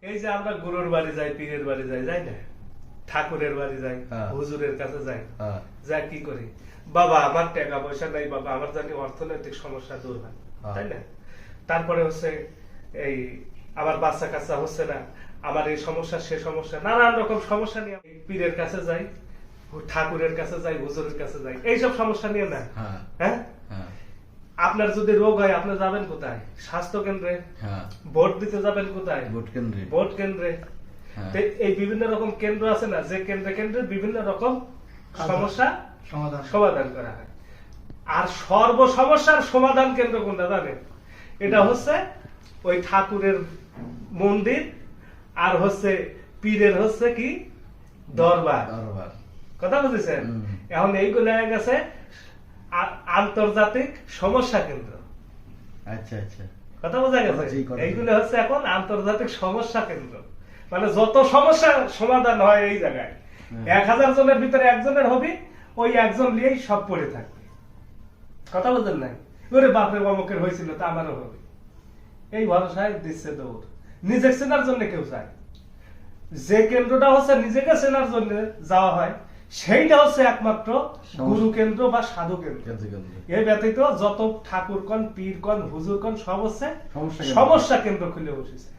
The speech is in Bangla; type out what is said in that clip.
এই যে আমরা গুরুর বাড়ি যাই, পীরের বাড়ি যাই, যাই না, ঠাকুরের বাড়ি যাই, হুজুরের কাছে যাই, যা কি করি, বাবা আমার টাকা পয়সা নাই, বাবা আমার জানি অর্থনৈতিক সমস্যা দূর হয়, তাই না? তারপরে হচ্ছে এই আমার বাচ্চা কাচ্চা হচ্ছে না, আমার এই সমস্যা সে সমস্যা, নানান রকম সমস্যা নিয়ে পীরের কাছে যাই, ঠাকুরের কাছে যাই, হুজুরের কাছে যাই, এইসব সমস্যা নিয়ে না। হ্যাঁ, আপনার যদি রোগ হয় আপনি যাবেন কোথায়? স্বাস্থ্য কেন্দ্রে। ভোট দিতে যাবেন কোথায়? ভোট কেন্দ্রে। এই বিভিন্ন রকম কেন্দ্র আছে না, যে কেন্দ্রে কেন্দ্রে বিভিন্ন রকম সমস্যা সমাধান করা হয়। আর সর্ব সমস্যার সমাধান কেন্দ্র কোনটা জানেন? এটা হচ্ছে ওই ঠাকুরের মন্দির, আর হচ্ছে পীরের হচ্ছে কি দরবার। কথা বুঝেছেন? এখন এইগুলো হয়ে গেছে আন্তর্জাতিক সমস্যা কেন্দ্র। আচ্ছা আচ্ছা, কথা বোঝা গেছে? এইগুলো হচ্ছে এখন আন্তর্জাতিক সমস্যা কেন্দ্র, মানে যত সমস্যা সমাধান হয় এই জায়গায় 1000 জনের ভিতরে একজনের হবে, ওই একজন নিয়েই সব পড়ে থাকবে। কথা বুঝেন নাই? ওরে বাপরে অমুকের হয়েছিল তা আমারও হবে, এই ভরসায় দিচ্ছে দৌড়। নিজে চেনার জন্য কেউ চায়, যে কেন্দ্রটা হচ্ছে নিজেকে চেনার জন্য যাওয়া হয় সেইটা হচ্ছে একমাত্র গুরু কেন্দ্র বা সাধু কেন্দ্র। এই ব্যতীত যত ঠাকুর কন, পীর কন, হুজুর কন সব হচ্ছে সমস্যা কেন্দ্র খুলে বসেছে।